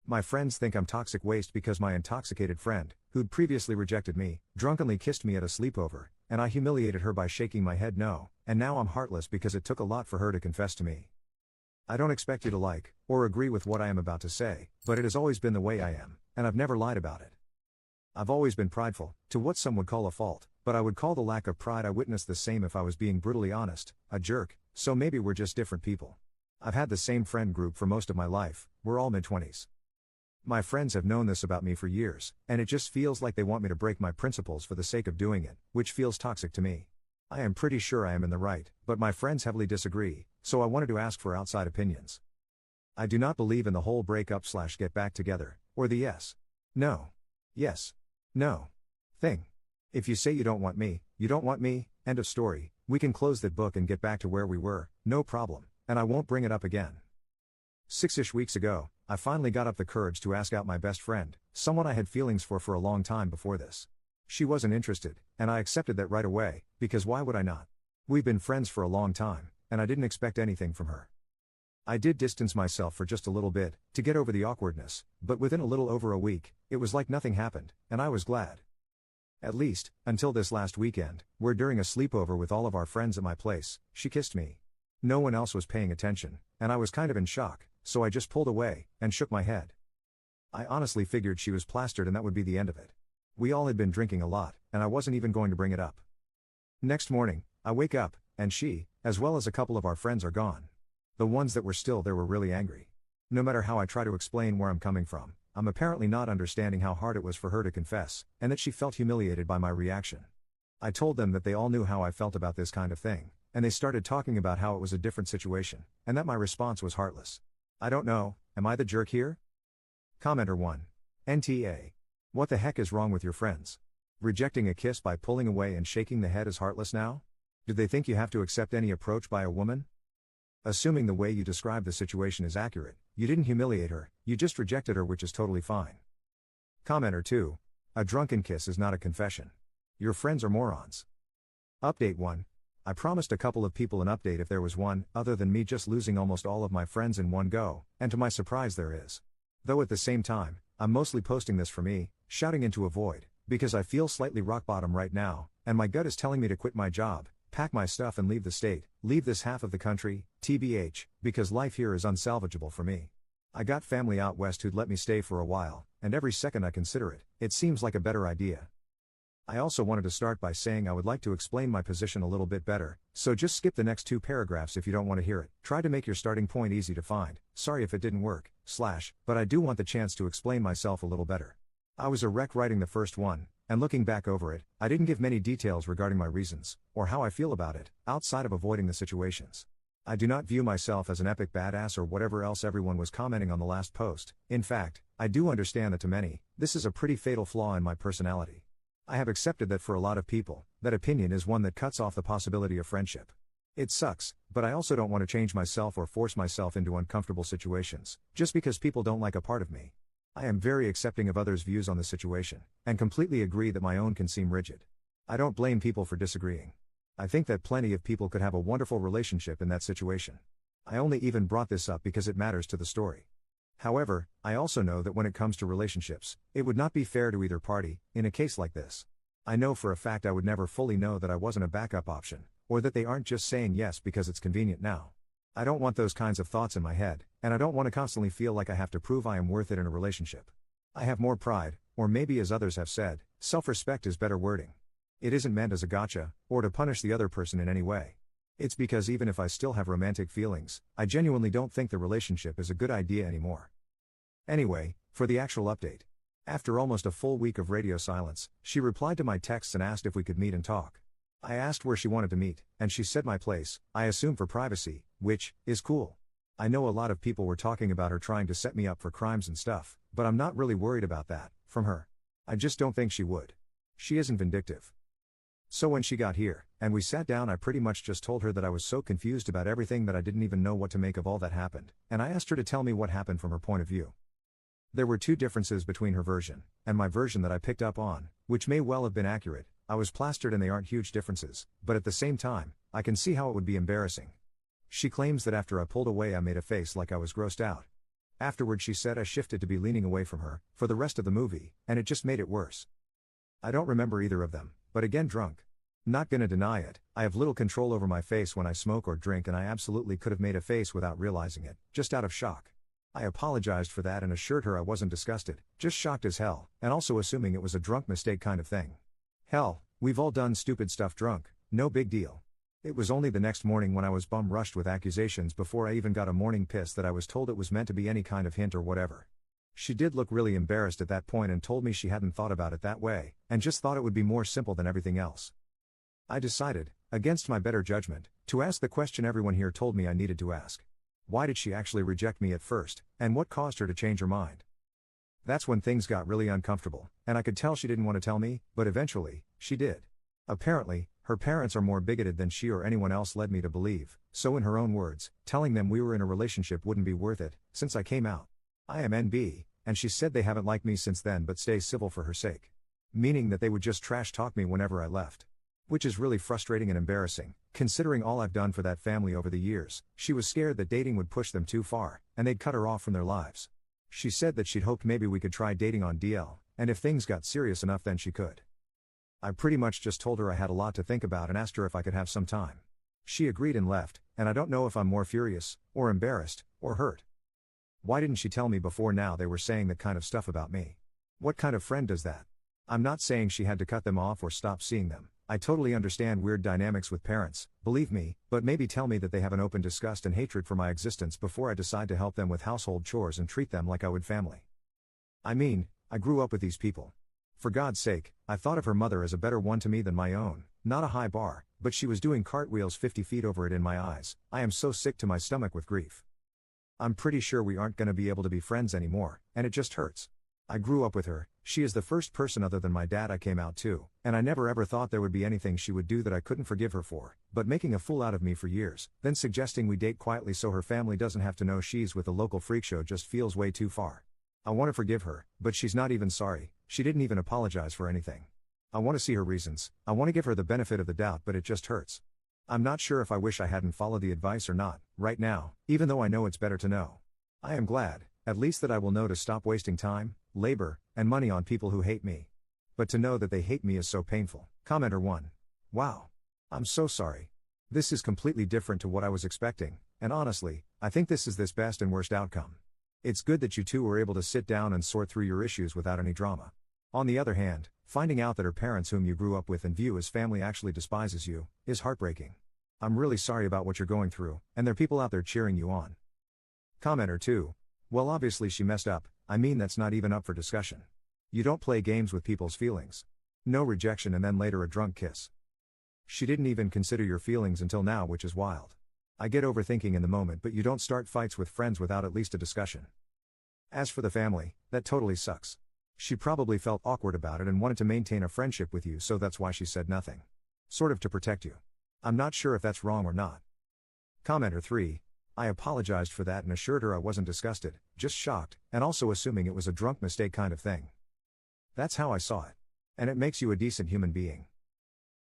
My friends think I'm toxic waste because my intoxicated friend, who'd previously rejected me, drunkenly kissed me at a sleepover, and I humiliated her by shaking my head no, and now I'm heartless because it took a lot for her to confess to me. I don't expect you to like, or agree with what I am about to say, but it has always been the way I am, and I've never lied about it. I've always been prideful, to what some would call a fault, but I would call the lack of pride I witnessed the same if I was being brutally honest, a jerk, so maybe we're just different people. I've had the same friend group for most of my life, we're all mid-20s. My friends have known this about me for years, and it just feels like they want me to break my principles for the sake of doing it, which feels toxic to me. I am pretty sure I am in the right, but my friends heavily disagree, so I wanted to ask for outside opinions. I do not believe in the whole break up / get back together, or the yes, no, yes, no thing. If you say you don't want me, end of story, we can close that book and get back to where we were, no problem, and I won't bring it up again. 6-ish weeks ago, I finally got up the courage to ask out my best friend, someone I had feelings for a long time before this. She wasn't interested, and I accepted that right away, because why would I not? We've been friends for a long time, and I didn't expect anything from her. I did distance myself for just a little bit, to get over the awkwardness, but within a little over a week, it was like nothing happened, and I was glad. At least, until this last weekend, where during a sleepover with all of our friends at my place, she kissed me. No one else was paying attention, and I was kind of in shock, so I just pulled away, and shook my head. I honestly figured she was plastered and that would be the end of it. We all had been drinking a lot, and I wasn't even going to bring it up. Next morning, I wake up, and she, as well as a couple of our friends are gone. The ones that were still there were really angry. No matter how I try to explain where I'm coming from, I'm apparently not understanding how hard it was for her to confess, and that she felt humiliated by my reaction. I told them that they all knew how I felt about this kind of thing, and they started talking about how it was a different situation, and that my response was heartless. I don't know, am I the jerk here? Commenter 1. NTA. What the heck is wrong with your friends? Rejecting a kiss by pulling away and shaking the head is heartless now? Do they think you have to accept any approach by a woman? Assuming the way you describe the situation is accurate, you didn't humiliate her, you just rejected her, which is totally fine. Commenter 2. A drunken kiss is not a confession. Your friends are morons. Update 1. I promised a couple of people an update if there was one, other than me just losing almost all of my friends in one go, and to my surprise there is. Though at the same time, I'm mostly posting this for me, shouting into a void, because I feel slightly rock bottom right now, and my gut is telling me to quit my job, pack my stuff and leave the state, leave this half of the country, TBH, because life here is unsalvageable for me. I got family out west who'd let me stay for a while, and every second I consider it, it seems like a better idea. I also wanted to start by saying I would like to explain my position a little bit better, so just skip the next 2 paragraphs if you don't want to hear it. Try to make your starting point easy to find, sorry if it didn't work, but I do want the chance to explain myself a little better. I was a wreck writing the first one, and looking back over it, I didn't give many details regarding my reasons, or how I feel about it, outside of avoiding the situations. I do not view myself as an epic badass or whatever else everyone was commenting on the last post. In fact, I do understand that to many, this is a pretty fatal flaw in my personality. I have accepted that for a lot of people, that opinion is one that cuts off the possibility of friendship. It sucks, but I also don't want to change myself or force myself into uncomfortable situations, just because people don't like a part of me. I am very accepting of others' views on the situation, and completely agree that my own can seem rigid. I don't blame people for disagreeing. I think that plenty of people could have a wonderful relationship in that situation. I only even brought this up because it matters to the story. However, I also know that when it comes to relationships, it would not be fair to either party, in a case like this. I know for a fact I would never fully know that I wasn't a backup option, or that they aren't just saying yes because it's convenient now. I don't want those kinds of thoughts in my head, and I don't want to constantly feel like I have to prove I am worth it in a relationship. I have more pride, or maybe as others have said, self-respect is better wording. It isn't meant as a gotcha, or to punish the other person in any way. It's because even if I still have romantic feelings, I genuinely don't think the relationship is a good idea anymore. Anyway, for the actual update. After almost a full week of radio silence, she replied to my texts and asked if we could meet and talk. I asked where she wanted to meet, and she said my place, I assume for privacy, which is cool. I know a lot of people were talking about her trying to set me up for crimes and stuff, but I'm not really worried about that, from her. I just don't think she would. She isn't vindictive. So when she got here, and we sat down, I pretty much just told her that I was so confused about everything that I didn't even know what to make of all that happened, and I asked her to tell me what happened from her point of view. There were 2 differences between her version, and my version that I picked up on, which may well have been accurate. I was plastered and they aren't huge differences, but at the same time, I can see how it would be embarrassing. She claims that after I pulled away I made a face like I was grossed out. Afterward she said I shifted to be leaning away from her, for the rest of the movie, and it just made it worse. I don't remember either of them, but again drunk. Not gonna deny it, I have little control over my face when I smoke or drink and I absolutely could have made a face without realizing it, just out of shock. I apologized for that and assured her I wasn't disgusted, just shocked as hell, and also assuming it was a drunk mistake kind of thing. Hell, we've all done stupid stuff drunk, no big deal. It was only the next morning when I was bum rushed with accusations before I even got a morning piss that I was told it was meant to be any kind of hint or whatever. She did look really embarrassed at that point and told me she hadn't thought about it that way, and just thought it would be more simple than everything else. I decided, against my better judgment, to ask the question everyone here told me I needed to ask. Why did she actually reject me at first, and what caused her to change her mind? That's when things got really uncomfortable, and I could tell she didn't want to tell me, but eventually, she did. Apparently, her parents are more bigoted than she or anyone else led me to believe, so in her own words, telling them we were in a relationship wouldn't be worth it, since I came out. I am NB, and she said they haven't liked me since then but stay civil for her sake. Meaning that they would just trash talk me whenever I left. Which is really frustrating and embarrassing, considering all I've done for that family over the years. She was scared that dating would push them too far, and they'd cut her off from their lives. She said that she'd hoped maybe we could try dating on DL, and if things got serious enough then she could. I pretty much just told her I had a lot to think about and asked her if I could have some time. She agreed and left, and I don't know if I'm more furious, or embarrassed, or hurt. Why didn't she tell me before now they were saying that kind of stuff about me? What kind of friend does that? I'm not saying she had to cut them off or stop seeing them. I totally understand weird dynamics with parents, believe me, but maybe tell me that they have an open disgust and hatred for my existence before I decide to help them with household chores and treat them like I would family. I mean, I grew up with these people. For God's sake, I thought of her mother as a better one to me than my own, not a high bar, but she was doing cartwheels 50 feet over it in my eyes. I am so sick to my stomach with grief. I'm pretty sure we aren't gonna be able to be friends anymore, and it just hurts. I grew up with her, she is the first person other than my dad I came out to, and I never ever thought there would be anything she would do that I couldn't forgive her for, but making a fool out of me for years, then suggesting we date quietly so her family doesn't have to know she's with a local freak show just feels way too far. I want to forgive her, but she's not even sorry, she didn't even apologize for anything. I want to see her reasons, I want to give her the benefit of the doubt but it just hurts. I'm not sure if I wish I hadn't followed the advice or not, right now, even though I know it's better to know. I am glad, at least that I will know to stop wasting time, labor, and money on people who hate me. But to know that they hate me is so painful. Commenter 1. Wow. I'm so sorry. This is completely different to what I was expecting, and honestly, I think this is this best and worst outcome. It's good that you two were able to sit down and sort through your issues without any drama. On the other hand, finding out that her parents whom you grew up with and view as family actually despises you, is heartbreaking. I'm really sorry about what you're going through, and there are people out there cheering you on. Commenter 2. Well, obviously she messed up, I mean that's not even up for discussion. You don't play games with people's feelings. No rejection and then later a drunk kiss. She didn't even consider your feelings until now, which is wild. I get overthinking in the moment, but you don't start fights with friends without at least a discussion. As for the family, that totally sucks. She probably felt awkward about it and wanted to maintain a friendship with you, so that's why she said nothing. Sort of to protect you. I'm not sure if that's wrong or not. Commenter 3. I apologized for that and assured her I wasn't disgusted, just shocked, and also assuming it was a drunk mistake kind of thing. That's how I saw it. And it makes you a decent human being.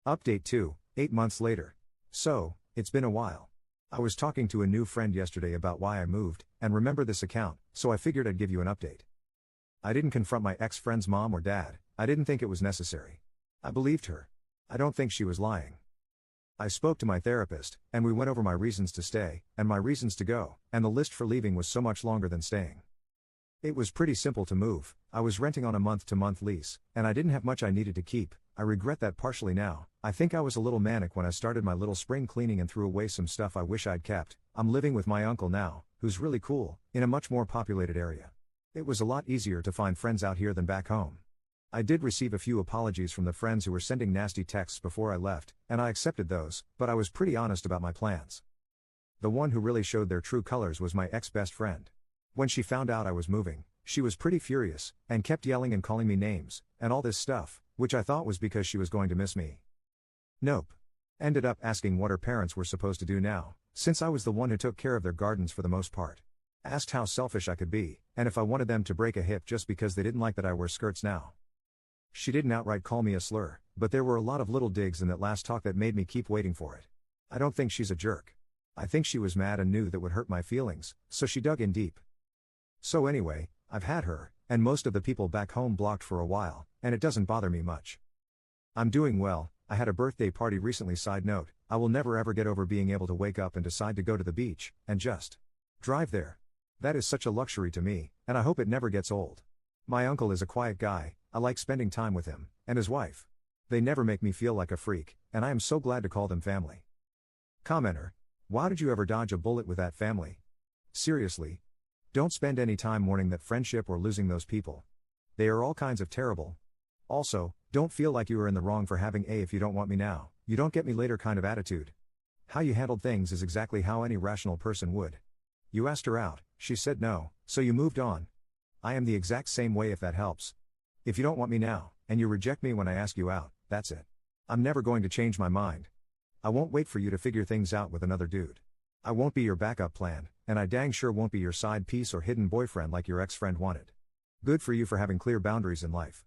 Update 2, 8 months later. So, it's been a while. I was talking to a new friend yesterday about why I moved, and remember this account, so I figured I'd give you an update. I didn't confront my ex-friend's mom or dad, I didn't think it was necessary. I believed her. I don't think she was lying. I spoke to my therapist, and we went over my reasons to stay, and my reasons to go, and the list for leaving was so much longer than staying. It was pretty simple to move, I was renting on a month-to-month lease, and I didn't have much I needed to keep. I regret that partially now. I think I was a little manic when I started my little spring cleaning and threw away some stuff I wish I'd kept. I'm living with my uncle now, who's really cool, in a much more populated area. It was a lot easier to find friends out here than back home. I did receive a few apologies from the friends who were sending nasty texts before I left, and I accepted those, but I was pretty honest about my plans. The one who really showed their true colors was my ex-best friend. When she found out I was moving, she was pretty furious, and kept yelling and calling me names, and all this stuff, which I thought was because she was going to miss me. Nope. Ended up asking what her parents were supposed to do now, since I was the one who took care of their gardens for the most part. Asked how selfish I could be, and if I wanted them to break a hip just because they didn't like that I wear skirts now. She didn't outright call me a slur, but there were a lot of little digs in that last talk that made me keep waiting for it. I don't think she's a jerk. I think she was mad and knew that would hurt my feelings, so she dug in deep. So anyway, I've had her, and most of the people back home blocked for a while, and it doesn't bother me much. I'm doing well. I had a birthday party recently. Side note, I will never ever get over being able to wake up and decide to go to the beach, and just drive there. That is such a luxury to me, and I hope it never gets old. My uncle is a quiet guy, I like spending time with him, and his wife. They never make me feel like a freak, and I am so glad to call them family. Commenter. Why did you ever dodge a bullet with that family? Seriously. Don't spend any time mourning that friendship or losing those people. They are all kinds of terrible. Also, don't feel like you are in the wrong for having a "if you don't want me now, you don't get me later" kind of attitude. How you handled things is exactly how any rational person would. You asked her out, she said no, so you moved on. I am the exact same way, if that helps. If you don't want me now, and you reject me when I ask you out, that's it. I'm never going to change my mind. I won't wait for you to figure things out with another dude. I won't be your backup plan, and I dang sure won't be your side piece or hidden boyfriend like your ex-friend wanted. Good for you for having clear boundaries in life.